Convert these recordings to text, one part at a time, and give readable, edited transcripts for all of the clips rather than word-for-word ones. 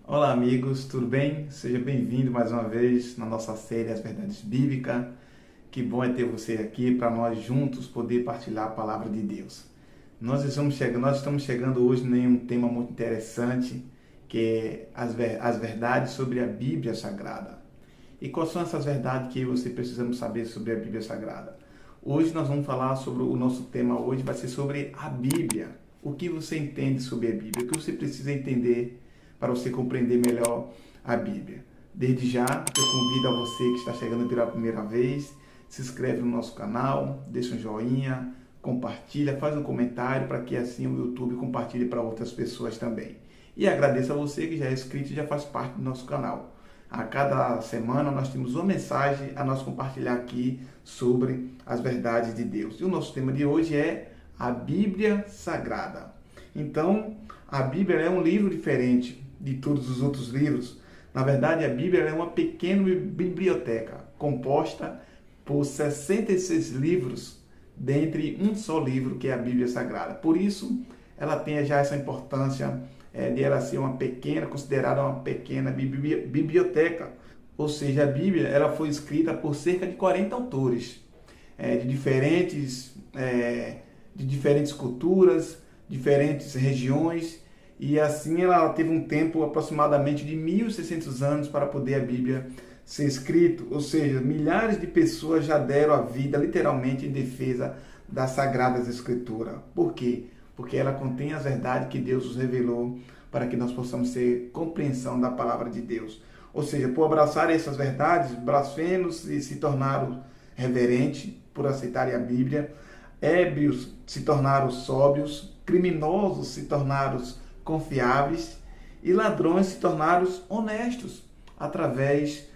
Olá, amigos, tudo bem? Seja bem-vindo mais uma vez na nossa série As Verdades Bíblicas. Que bom é ter você aqui para nós juntos poder partilhar a palavra de Deus. Nós estamos chegando hoje em um tema muito interessante, que é as verdades sobre a Bíblia Sagrada. E quais são essas verdades que você precisamos saber sobre a Bíblia Sagrada? Hoje nós vamos falar sobre o nosso tema hoje vai ser sobre a Bíblia. O que você entende sobre a Bíblia? O que você precisa entender para você compreender melhor a Bíblia. Desde já, eu convido a você que está chegando pela primeira vez, se inscreve no nosso canal, deixa um joinha, compartilha, faz um comentário para que assim o YouTube compartilhe para outras pessoas também. E agradeço a você que já é inscrito e já faz parte do nosso canal. A cada semana nós temos uma mensagem a nós compartilhar aqui sobre as verdades de Deus. E o nosso tema de hoje é a Bíblia Sagrada. Então, a Bíblia é um livro diferente de todos os outros livros. Na verdade, a Bíblia é uma pequena biblioteca composta por 66 livros, dentre um só livro, que é a Bíblia Sagrada. Por isso, ela tem já essa importância de ela ser considerada uma pequena biblioteca. Ou seja, a Bíblia ela foi escrita por cerca de 40 autores, de diferentes culturas, diferentes regiões, e assim ela teve um tempo aproximadamente de 1.600 anos para poder a Bíblia ser escrita, ou seja, milhares de pessoas já deram a vida literalmente em defesa das Sagradas Escrituras. Por quê? Porque ela contém as verdades que Deus nos revelou para que nós possamos ter compreensão da palavra de Deus. Ou seja, por abraçar essas verdades, blasfemos se tornaram reverentes por aceitarem a Bíblia, ébrios se tornaram sóbrios, criminosos se tornaram confiáveis e ladrões se tornaram honestos através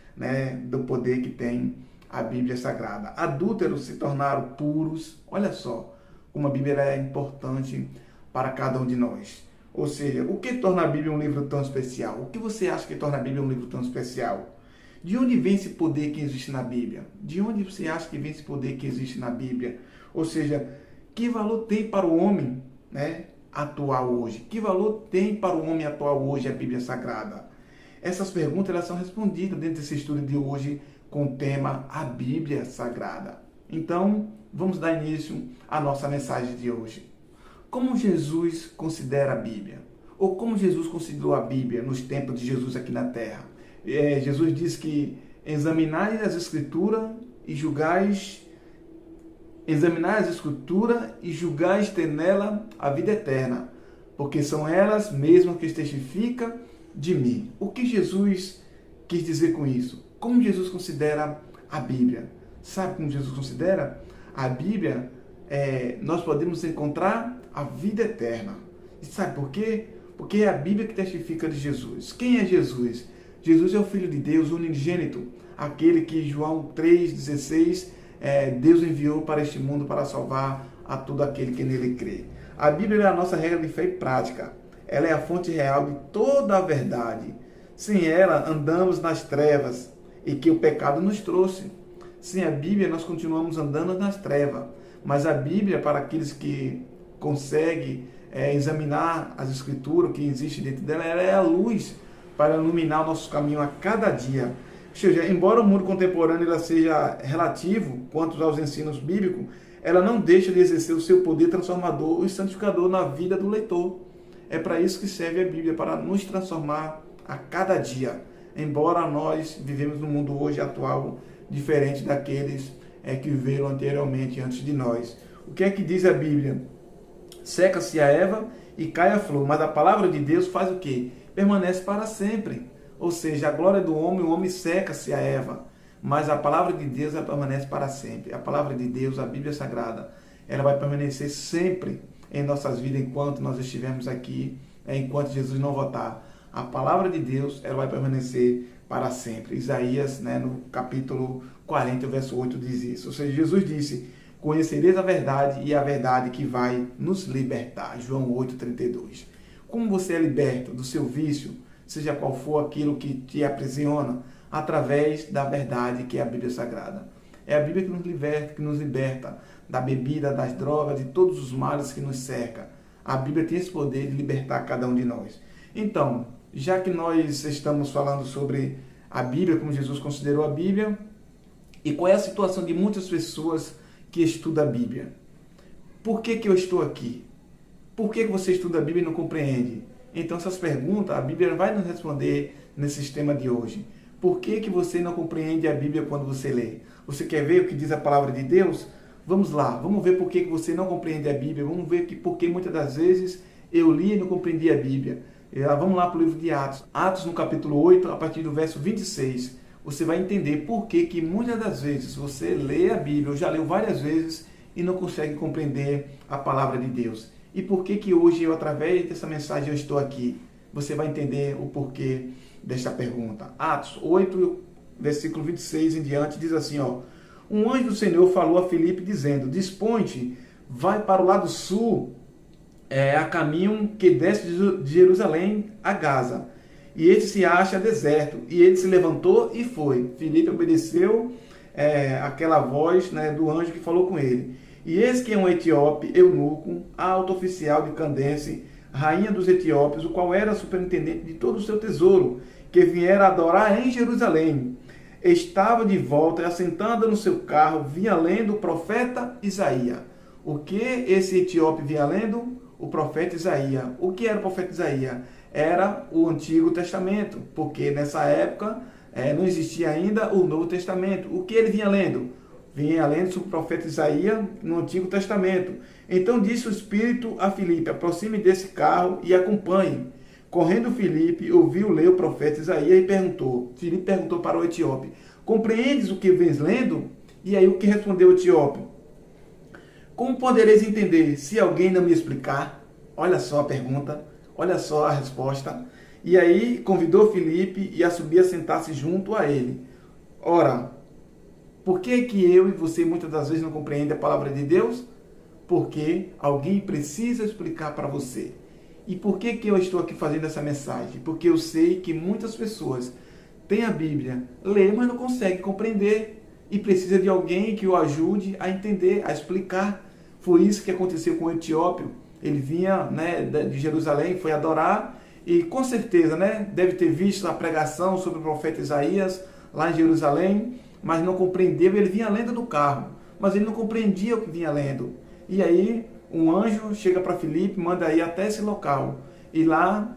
do poder que tem a Bíblia Sagrada. Adúlteros se tornaram puros. Olha só como a Bíblia é importante para cada um de nós. Ou seja, o que torna a Bíblia um livro tão especial? O que você acha que torna a Bíblia um livro tão especial? De onde vem esse poder que existe na Bíblia? De onde você acha que vem esse poder que existe na Bíblia? Ou seja, que valor tem para o homem, atual hoje? Que valor tem para o homem atual hoje a Bíblia Sagrada? Essas perguntas elas são respondidas dentro desse estudo de hoje com o tema A Bíblia Sagrada. Então, vamos dar início à nossa mensagem de hoje. Como Jesus considera a Bíblia? Ou como Jesus considerou a Bíblia nos tempos de Jesus aqui na Terra? Jesus diz que examinai as Escrituras e julgais ter nela a vida eterna, porque são elas mesmas que testificam de mim. O que Jesus quis dizer com isso? Como Jesus considera a Bíblia? Sabe como Jesus considera? A Bíblia, nós podemos encontrar a vida eterna. E sabe por quê? Porque é a Bíblia que testifica de Jesus. Quem é Jesus? Jesus é o Filho de Deus, unigênito, aquele que João 3,16 Deus enviou para este mundo para salvar a todo aquele que nele crê. A Bíblia é a nossa regra de fé e prática. Ela é a fonte real de toda a verdade. Sem ela, andamos nas trevas e que o pecado nos trouxe. Sem a Bíblia, nós continuamos andando nas trevas. Mas a Bíblia, para aqueles que conseguem examinar as Escrituras, o que existe dentro dela, ela é a luz para iluminar o nosso caminho a cada dia. Ou seja, embora o mundo contemporâneo ela seja relativo quanto aos ensinos bíblicos, ela não deixa de exercer o seu poder transformador e santificador na vida do leitor. É para isso que serve a Bíblia, para nos transformar a cada dia. Embora nós vivemos num mundo hoje atual diferente daqueles que viveram anteriormente, antes de nós. O que é que diz a Bíblia? Seca-se a erva e cai a flor, mas a palavra de Deus faz o quê? Permanece para sempre. Ou seja, a glória do homem, o homem seca-se a erva, mas a palavra de Deus ela permanece para sempre. A palavra de Deus, a Bíblia Sagrada, ela vai permanecer sempre em nossas vidas enquanto nós estivermos aqui, enquanto Jesus não voltar. A palavra de Deus ela vai permanecer para sempre. Isaías, no capítulo 40, verso 8, diz isso. Ou seja, Jesus disse, conhecereis a verdade e a verdade que vai nos libertar. João 8,32. Como você é liberto do seu vício, seja qual for aquilo que te aprisiona, através da verdade que é a Bíblia Sagrada. É a Bíblia que nos liberta da bebida, das drogas, de todos os males que nos cercam. A Bíblia tem esse poder de libertar cada um de nós. Então, já que nós estamos falando sobre a Bíblia, como Jesus considerou a Bíblia, e qual é a situação de muitas pessoas que estudam a Bíblia? Por que eu estou aqui? Por que você estuda a Bíblia e não compreende? Então, essas perguntas, a Bíblia vai nos responder nesse tema de hoje. Por que você não compreende a Bíblia quando você lê? Você quer ver o que diz a palavra de Deus? Vamos lá, vamos ver por que você não compreende a Bíblia. Vamos ver por que muitas das vezes eu li e não compreendi a Bíblia. Vamos lá para o livro de Atos. Atos, no capítulo 8, a partir do verso 26. Você vai entender por que muitas das vezes você lê a Bíblia, ou já leu várias vezes, e não consegue compreender a palavra de Deus. E por que hoje eu, através dessa mensagem, eu estou aqui? Você vai entender o porquê desta pergunta. Atos 8, versículo 26 em diante, diz assim, ó: um anjo do Senhor falou a Filipe, dizendo: dispõe-te, vai para o lado sul, a caminho que desce de Jerusalém a Gaza. E este se acha deserto. E ele se levantou e foi. Filipe obedeceu aquela voz, né, do anjo que falou com ele. E eis que um etíope, eunuco, alto oficial de Candace, rainha dos etíopes, o qual era superintendente de todo o seu tesouro, que viera adorar em Jerusalém, estava de volta e, assentando no seu carro, vinha lendo o profeta Isaías. O que esse etíope vinha lendo? O profeta Isaías. O que era o profeta Isaías? Era o Antigo Testamento, porque nessa época não existia ainda o Novo Testamento. O que ele vinha lendo? Vinha lendo sobre o profeta Isaías no Antigo Testamento. Então disse o Espírito a Filipe: aproxime desse carro e acompanhe. Correndo Filipe, ouviu ler o profeta Isaías e perguntou. Filipe perguntou para o etíope: compreendes o que vens lendo? E aí o que respondeu o etíope? Como podereis entender se alguém não me explicar? Olha só a pergunta, olha só a resposta. E aí convidou Filipe e a subir a sentar-se junto a ele. Ora, por que eu e você muitas das vezes não compreende a palavra de Deus? Porque alguém precisa explicar para você. E por que eu estou aqui fazendo essa mensagem? Porque eu sei que muitas pessoas têm a Bíblia, lê, mas não conseguem compreender. E precisa de alguém que o ajude a entender, a explicar. Foi isso que aconteceu com o etíope. Ele vinha, né, de Jerusalém, foi adorar e com certeza, né, deve ter visto a pregação sobre o profeta Isaías lá em Jerusalém, mas não compreendeu. Ele vinha lendo no carro, mas ele não compreendia o que vinha lendo. E aí um anjo chega para Filipe, manda ir até esse local. E lá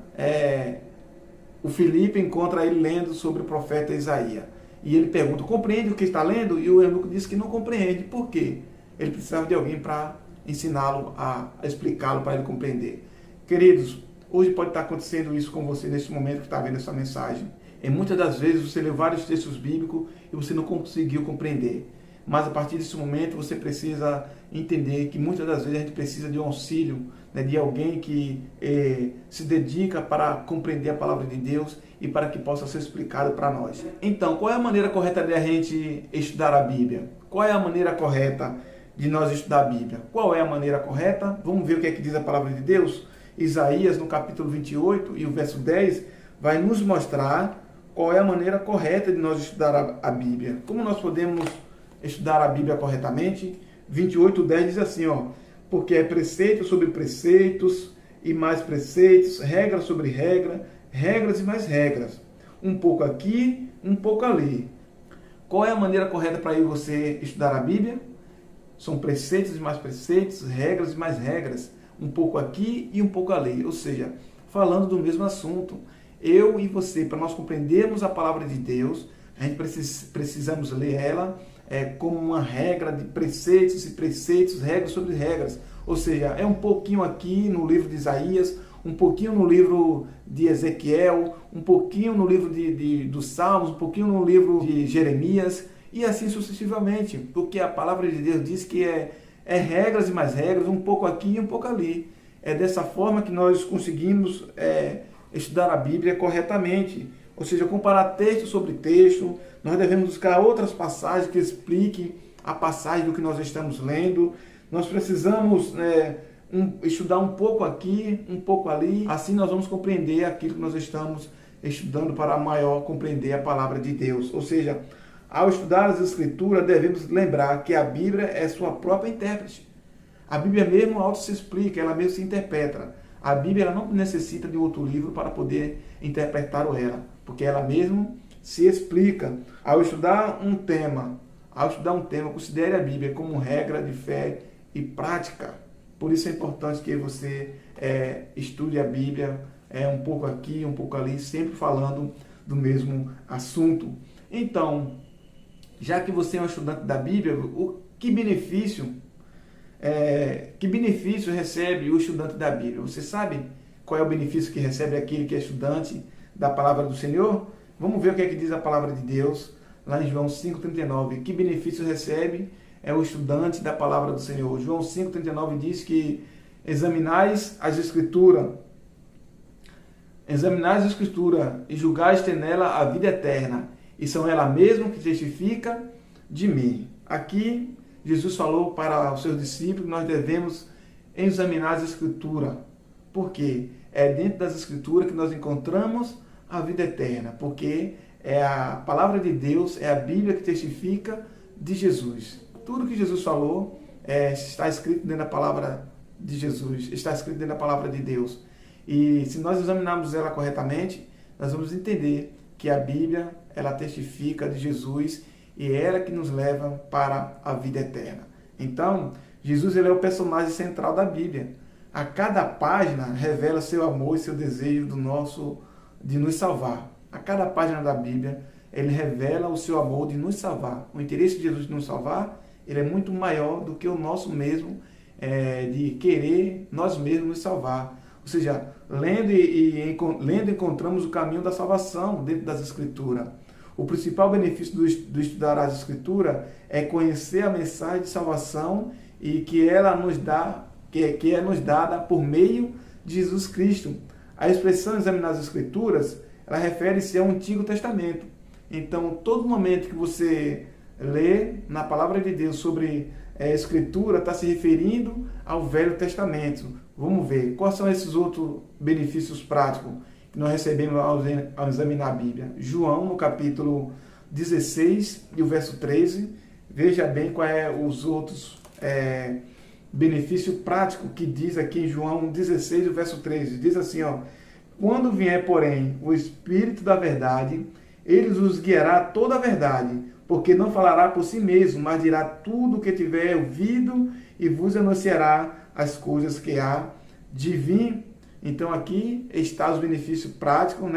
o Filipe encontra ele lendo sobre o profeta Isaías. E ele pergunta: compreende o que está lendo? E o eunuco diz que não compreende. Por quê? Ele precisava de alguém para ensiná-lo, a explicá-lo, para ele compreender. Queridos, hoje pode estar acontecendo isso com você nesse momento que está vendo essa mensagem. E muitas das vezes você leu vários textos bíblicos e você não conseguiu compreender. Mas a partir desse momento você precisa entender que muitas das vezes a gente precisa de um auxílio, né, de alguém que se dedica para compreender a palavra de Deus e para que possa ser explicado para nós. Então, qual é a maneira correta de a gente estudar a Bíblia? Qual é a maneira correta de nós estudar a Bíblia? Qual é a maneira correta? Vamos ver o que é que diz a palavra de Deus? Isaías, no capítulo 28 e o verso 10, vai nos mostrar qual é a maneira correta de nós estudar a Bíblia. Como nós podemos estudar a Bíblia corretamente? 28:10 diz assim, ó: porque é preceito sobre preceitos e mais preceitos, regra sobre regra, regras e mais regras, um pouco aqui, um pouco ali. Qual é a maneira correta para você estudar a Bíblia? São preceitos e mais preceitos, regras e mais regras, um pouco aqui e um pouco ali, ou seja, falando do mesmo assunto. Eu e você, para nós compreendermos a palavra de Deus, a gente precisamos ler ela como uma regra de preceitos e preceitos, regras sobre regras. Ou seja, é um pouquinho aqui no livro de Isaías, um pouquinho no livro de Ezequiel, um pouquinho no livro dos Salmos, um pouquinho no livro de Jeremias, e assim sucessivamente. Porque a palavra de Deus diz que é regras e mais regras, um pouco aqui e um pouco ali. É dessa forma que nós conseguimos estudar a Bíblia corretamente. Ou seja, comparar texto sobre texto. Nós devemos buscar outras passagens que expliquem a passagem do que nós estamos lendo. Nós precisamos estudar um pouco aqui, um pouco ali. Assim nós vamos compreender aquilo que nós estamos estudando para maior compreender a palavra de Deus. Ou seja, ao estudar as Escrituras, devemos lembrar que a Bíblia é sua própria intérprete. A Bíblia mesmo auto se explica, ela mesmo se interpreta. A Bíblia ela não necessita de outro livro para poder interpretar ela, porque ela mesma se explica. Ao estudar um tema, considere a Bíblia como regra de fé e prática. Por isso é importante que você estude a Bíblia um pouco aqui, um pouco ali, sempre falando do mesmo assunto. Então, já que você é um estudante da Bíblia, que benefício recebe o estudante da Bíblia? Você sabe qual é o benefício que recebe aquele que é estudante da palavra do Senhor? Vamos ver o que é que diz a palavra de Deus lá em João 5,39. Que benefício recebe o estudante da palavra do Senhor? João 5,39 diz que examinais as Escrituras e julgais ter nela a vida eterna, e são ela mesma que testifica de mim. Aqui, Jesus falou para os seus discípulos que nós devemos examinar as Escrituras. Por quê? É dentro das Escrituras que nós encontramos a vida eterna, porque é a palavra de Deus, é a Bíblia que testifica de Jesus. Tudo que Jesus falou está escrito dentro da palavra de Jesus, está escrito dentro da palavra de Deus. E se nós examinarmos ela corretamente, nós vamos entender que a Bíblia, ela testifica de Jesus e é ela que nos leva para a vida eterna. Então, Jesus ele é o personagem central da Bíblia. A cada página revela seu amor e seu desejo de nos salvar. A cada página da Bíblia, ele revela o seu amor de nos salvar. O interesse de Jesus de nos salvar, ele é muito maior do que o nosso mesmo, de querer nós mesmos nos salvar. Ou seja, lendo encontramos o caminho da salvação dentro das Escrituras. O principal benefício do estudar as Escrituras é conhecer a mensagem de salvação e que ela nos dá, que é nos dada por meio de Jesus Cristo. A expressão examinar as Escrituras, ela refere-se ao Antigo Testamento. Então, todo momento que você lê na palavra de Deus sobre a Escritura, está se referindo ao Velho Testamento. Vamos ver quais são esses outros benefícios práticos que nós recebemos ao examinar a Bíblia. João, no capítulo 16 e o verso 13, veja bem quais são os outros benefícios práticos que diz aqui em João 16 e o verso 13. Diz assim, quando vier, porém, o Espírito da verdade, ele os guiará a toda a verdade, porque não falará por si mesmo, mas dirá tudo o que tiver ouvido e vos anunciará as coisas que há de vir. Então aqui está os benefícios práticos,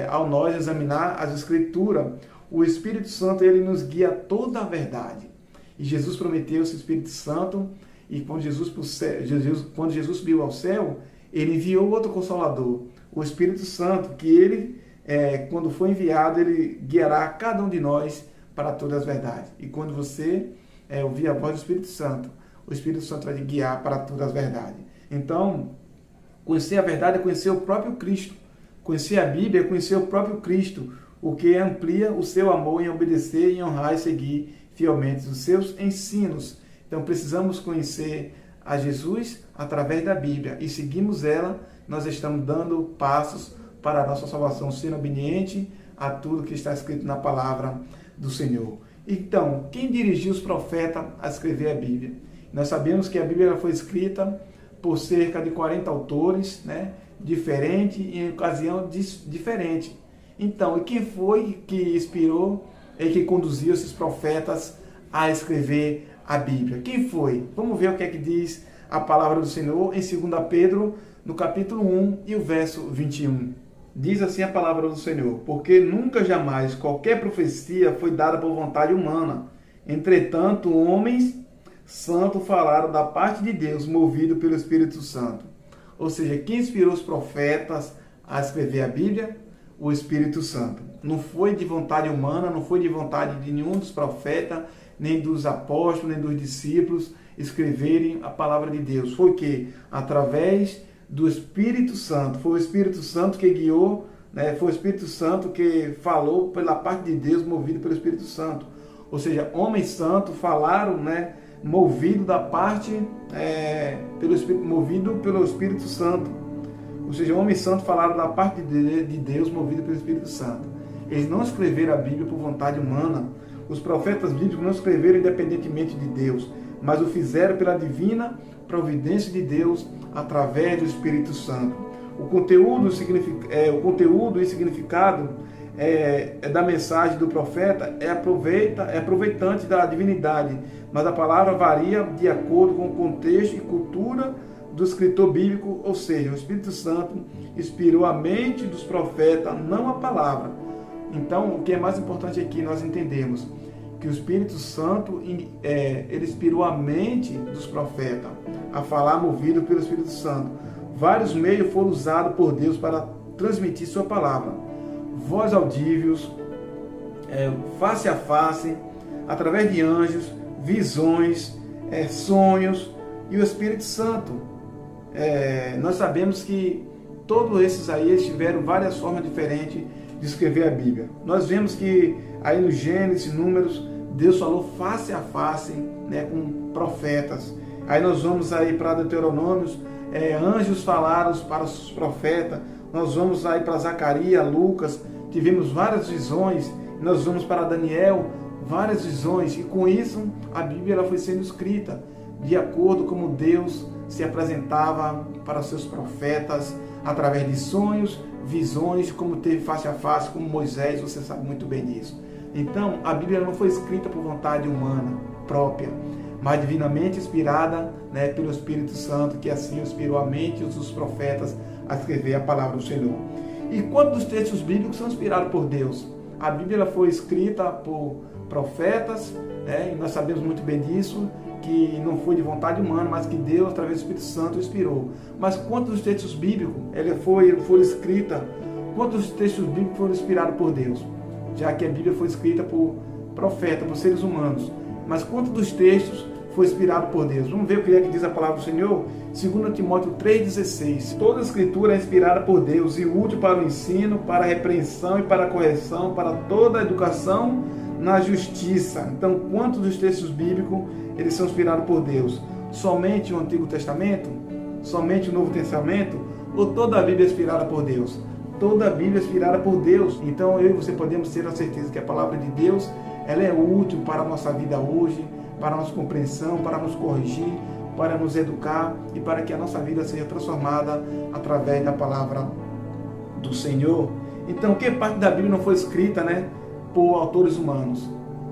ao nós examinar as Escrituras. O Espírito Santo ele nos guia a toda a verdade. E Jesus prometeu esse Espírito Santo, e quando Jesus subiu ao céu, ele enviou outro Consolador, o Espírito Santo, que ele, quando for enviado, ele guiará cada um de nós para todas as verdades. E quando você ouvir a voz do Espírito Santo, o Espírito Santo vai te guiar para todas as verdades. Então, conhecer a verdade é conhecer o próprio Cristo. Conhecer a Bíblia é conhecer o próprio Cristo, o que amplia o seu amor em obedecer, em honrar e seguir fielmente os seus ensinos. Então, precisamos conhecer a Jesus através da Bíblia e seguimos ela, nós estamos dando passos para a nossa salvação, sendo obediente a tudo que está escrito na palavra do Senhor. Então, quem dirigiu os profetas a escrever a Bíblia? Nós sabemos que a Bíblia foi escrita por cerca de 40 autores, diferentes, em ocasião diferente. Então, e quem foi que inspirou e que conduziu esses profetas a escrever a Bíblia? Quem foi? Vamos ver o que é que diz a palavra do Senhor em 2 Pedro, no capítulo 1 e o verso 21. Diz assim a palavra do Senhor: porque nunca jamais qualquer profecia foi dada por vontade humana. Entretanto, homens santos falaram da parte de Deus, movido pelo Espírito Santo. Ou seja, quem inspirou os profetas a escrever a Bíblia? O Espírito Santo. Não foi de vontade humana, não foi de vontade de nenhum dos profetas, nem dos apóstolos, nem dos discípulos escreverem a palavra de Deus. Foi o quê? Através do Espírito Santo. Foi o Espírito Santo que guiou, foi o Espírito Santo que falou pela parte de Deus, movido pelo Espírito Santo. Ou seja, homens santos falaram, movido da parte, movido pelo Espírito Santo. Ou seja, homens santos falaram da parte de Deus, movido pelo Espírito Santo. Eles não escreveram a Bíblia por vontade humana. Os profetas bíblicos não escreveram independentemente de Deus, mas o fizeram pela divina providência de Deus através do Espírito Santo. O conteúdo e significado da mensagem do profeta é aproveitante da divinidade, mas a palavra varia de acordo com o contexto e cultura do escritor bíblico, ou seja, o Espírito Santo inspirou a mente dos profetas, não a palavra. Então, o que é mais importante aqui nós entendemos que o Espírito Santo ele inspirou a mente dos profetas a falar movido pelo Espírito Santo. Vários meios foram usados por Deus para transmitir sua palavra. Voz audíveis, face a face, através de anjos, visões, sonhos e o Espírito Santo. Nós sabemos que todos esses aí eles tiveram várias formas diferentes de escrever a Bíblia. Nós vemos que aí no Gênesis, Números, Deus falou face a face, né, com profetas. Aí nós vamos aí para Deuteronômios, anjos falaram para os profetas. Nós vamos aí para Zacarias, Lucas, tivemos várias visões. Nós vamos para Daniel, várias visões. E com isso a Bíblia ela foi sendo escrita de acordo com como Deus se apresentava para os seus profetas através de sonhos, visões, como teve face a face, como Moisés, você sabe muito bem disso. Então, a Bíblia não foi escrita por vontade humana própria, mas divinamente inspirada, né, pelo Espírito Santo, que assim inspirou a mente dos profetas a escrever a palavra do Senhor. E quantos dos textos bíblicos são inspirados por Deus? A Bíblia ela foi escrita por profetas, e nós sabemos muito bem disso, que não foi de vontade humana, mas que Deus, através do Espírito Santo, inspirou. Mas quantos dos textos bíblicos foram escritos, quantos textos bíblicos foram inspirados por Deus? Já que a Bíblia foi escrita por profetas, por seres humanos. Mas quantos dos textos foi inspirado por Deus? Vamos ver o que é que diz a palavra do Senhor? 2 Timóteo 3,16. Toda a escritura é inspirada por Deus e útil para o ensino, para a repreensão e para a correção, para toda a educação na justiça. Então, quantos dos textos bíblicos eles são inspirados por Deus? Somente o Antigo Testamento? Somente o Novo Testamento? Ou toda a Bíblia é inspirada por Deus? Toda a Bíblia é inspirada por Deus. Então, eu e você podemos ter a certeza que a palavra de Deus ela é útil para a nossa vida hoje, para a nossa compreensão, para nos corrigir, para nos educar e para que a nossa vida seja transformada através da palavra do Senhor. Então, que parte da Bíblia não foi escrita, por autores humanos?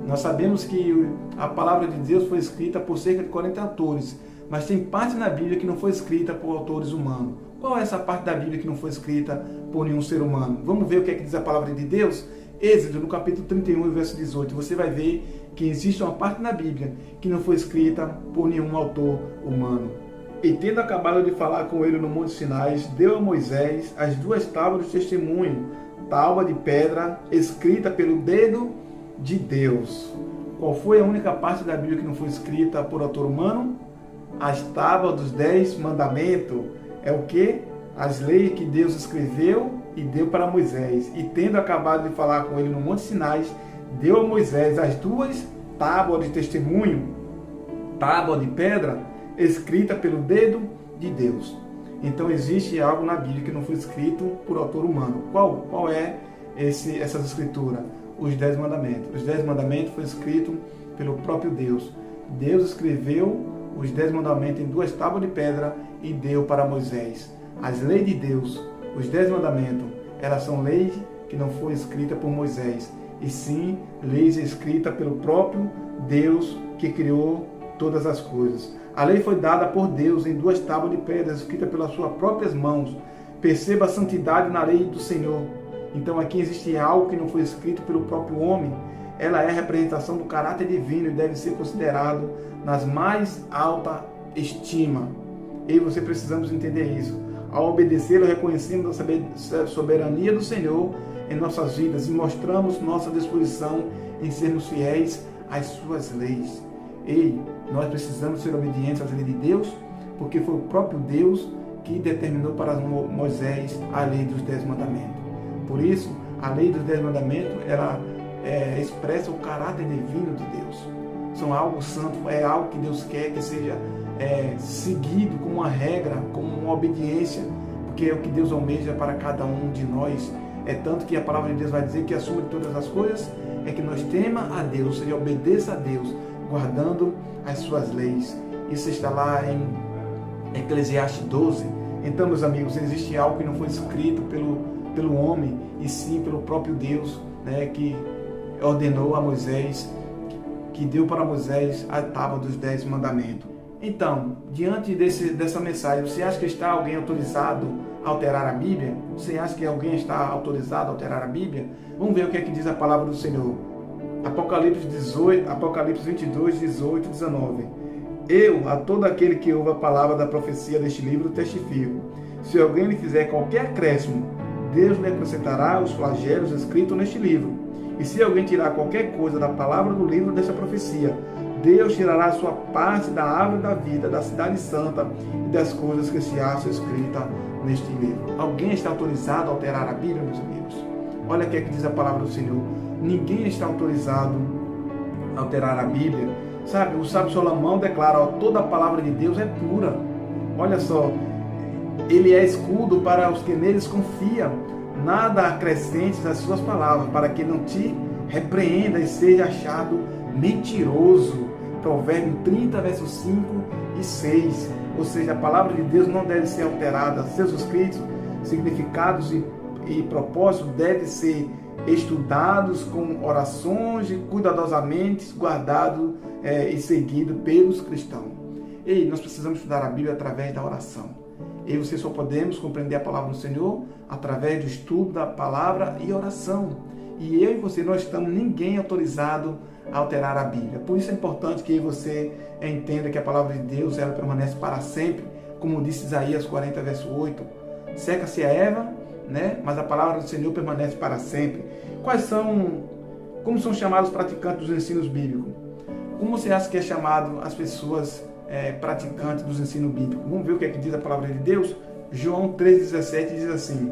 Nós sabemos que a palavra de Deus foi escrita por cerca de 40 autores, mas tem parte na Bíblia que não foi escrita por autores humanos. Qual é essa parte da Bíblia que não foi escrita por nenhum ser humano? Vamos ver o que é que diz a palavra de Deus? Êxodo, no capítulo 31, verso 18, você vai ver que existe uma parte na Bíblia que não foi escrita por nenhum autor humano. E tendo acabado de falar com ele no Monte Sinai, deu a Moisés as 2 tábuas de testemunho, tábua de pedra, escrita pelo dedo de Deus. Qual foi a única parte da Bíblia que não foi escrita por autor humano? As tábuas dos 10 mandamentos. É o que? As leis que Deus escreveu e deu para Moisés. E tendo acabado de falar com ele no Monte Sinai, deu a Moisés as 2 tábuas de testemunho, tábua de pedra, escrita pelo dedo de Deus. Então existe algo na Bíblia que não foi escrito por autor humano. Qual é essas escrituras? Os 10 mandamentos. Os 10 mandamentos foi escrito pelo próprio Deus. Deus escreveu os 10 mandamentos em 2 tábuas de pedra e deu para Moisés. As leis de Deus, os 10 mandamentos, elas são leis que não foram escritas por Moisés, e sim leis escritas pelo próprio Deus que criou todas as coisas. A lei foi dada por Deus em 2 tábuas de pedra, escritas pelas suas próprias mãos. Perceba a santidade na lei do Senhor. Então aqui existe algo que não foi escrito pelo próprio homem. Ela é a representação do caráter divino e deve ser considerado nas mais alta estima. Eu e você precisamos entender isso. Ao obedecê-lo, reconhecemos a soberania do Senhor em nossas vidas e mostramos nossa disposição em sermos fiéis às suas leis. Nós precisamos ser obedientes às leis de Deus, porque foi o próprio Deus que determinou para Moisés a lei dos 10 mandamentos. Por isso, a lei dos 10 mandamentos, ela expressa o caráter divino de Deus. São algo santo, é algo que Deus quer que seja seguido como uma regra, como uma obediência, porque é o que Deus almeja para cada um de nós. É tanto que a palavra de Deus vai dizer que a suma de todas as coisas é que nós tema a Deus, ou seja, obedeça a Deus. guardando as suas leis. Isso está lá em Eclesiastes 12. Então, meus amigos, existe algo que não foi escrito pelo homem, e sim pelo próprio Deus, né, que ordenou a Moisés, que deu para Moisés a tábua dos 10 mandamentos. Então, diante dessa mensagem, você acha que está alguém autorizado a alterar a Bíblia? Você acha que alguém está autorizado a alterar a Bíblia? Vamos ver o que é que diz a palavra do Senhor. Apocalipse 22, 18 e 19. Eu, a todo aquele que ouve a palavra da profecia deste livro, testifico. Se alguém lhe fizer qualquer acréscimo, Deus lhe acrescentará os flagelos escritos neste livro. E se alguém tirar qualquer coisa da palavra do livro desta profecia, Deus tirará a sua parte da árvore da vida, da cidade santa e das coisas que se acham escritas neste livro. Alguém está autorizado a alterar a Bíblia, meus amigos? Olha o que é que diz a palavra do Senhor. Ninguém está autorizado a alterar a Bíblia. Sabe, o sábio Salomão declara, toda a palavra de Deus é pura. Olha só, ele é escudo para os que neles confiam. Nada acrescente às suas palavras, para que não te repreenda e seja achado mentiroso. Provérbio 30, versos 5 e 6. Ou seja, a palavra de Deus não deve ser alterada. Seus escritos, significados e propósitos devem ser estudados com orações e cuidadosamente guardados e seguidos pelos cristãos. E nós precisamos estudar a Bíblia através da oração. Eu e você só podemos compreender a palavra do Senhor através do estudo da palavra e oração. E eu e você, nós estamos ninguém autorizado a alterar a Bíblia. Por isso é importante que você entenda que a palavra de Deus ela permanece para sempre, como disse Isaías 40, verso 8. Seca-se a erva, né? Mas a palavra do Senhor permanece para sempre. Como são chamados os praticantes dos ensinos bíblicos? Como você acha que é chamado as pessoas praticantes dos ensinos bíblicos? Vamos ver o que é que diz a palavra de Deus? João 3,17 diz assim: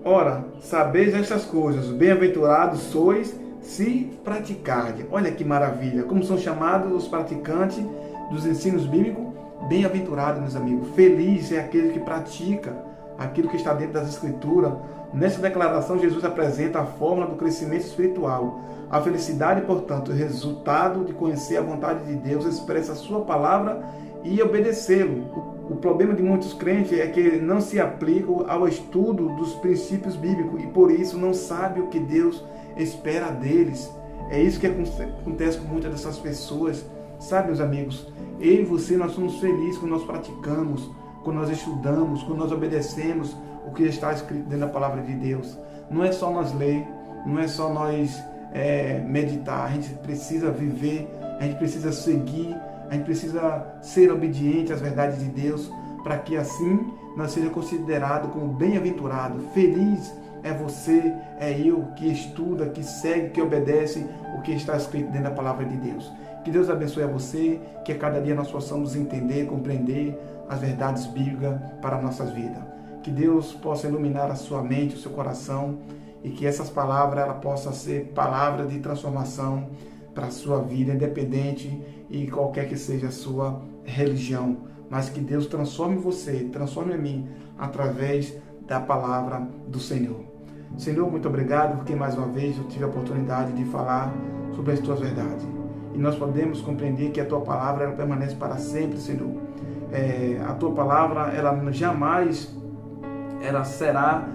Ora, sabeis estas coisas, bem-aventurados sois se praticardes. Olha que maravilha! Como são chamados os praticantes dos ensinos bíblicos? Bem-aventurados, meus amigos. Feliz é aquele que pratica aquilo que está dentro das Escrituras. Nessa declaração, Jesus apresenta a fórmula do crescimento espiritual. A felicidade, portanto, é resultado de conhecer a vontade de Deus, expressa a sua palavra e obedecê-lo. O problema de muitos crentes é que não se aplicam ao estudo dos princípios bíblicos e por isso não sabem o que Deus espera deles. É isso que acontece com muitas dessas pessoas. Sabe, meus amigos, eu e você, nós somos felizes quando nós praticamos, quando nós estudamos, quando nós obedecemos o que está escrito dentro da palavra de Deus. Não é só nós ler, não é só nós meditar, a gente precisa viver, a gente precisa seguir, a gente precisa ser obediente às verdades de Deus, para que assim nós seja considerado como bem-aventurado. Feliz é você, é eu que estuda, que segue, que obedece o que está escrito dentro da palavra de Deus. Que Deus abençoe a você, que a cada dia nós possamos entender, compreender as verdades bíblicas para as nossas vidas. Que Deus possa iluminar a sua mente, o seu coração, e que essas palavras ela possam ser palavras de transformação para a sua vida, independente e qualquer que seja a sua religião. Mas que Deus transforme você, transforme a mim, através da palavra do Senhor. Senhor, muito obrigado, porque mais uma vez eu tive a oportunidade de falar sobre as tuas verdades. E nós podemos compreender que a tua palavra ela permanece para sempre, Senhor. A tua palavra, ela jamais será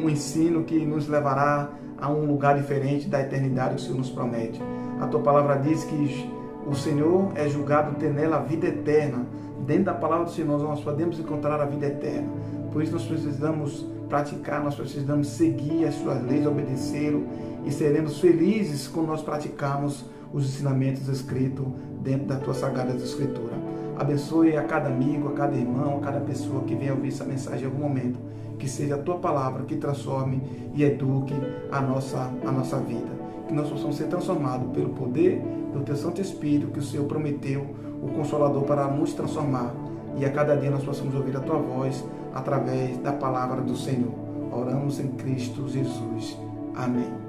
um ensino que nos levará a um lugar diferente da eternidade que o Senhor nos promete. A tua palavra diz que o Senhor é julgado ter nela a vida eterna. Dentro da palavra do Senhor nós podemos encontrar a vida eterna. Por isso nós precisamos praticar, nós precisamos seguir as suas leis, obedecê-lo e seremos felizes quando nós praticarmos os ensinamentos escritos dentro da tua sagrada escritura. Abençoe a cada amigo, a cada irmão, a cada pessoa que venha ouvir essa mensagem em algum momento. Que seja a tua palavra que transforme e eduque a nossa vida. Que nós possamos ser transformados pelo poder do teu Santo Espírito, que o Senhor prometeu, o Consolador, para nos transformar. E a cada dia nós possamos ouvir a tua voz através da palavra do Senhor. Oramos em Cristo Jesus. Amém.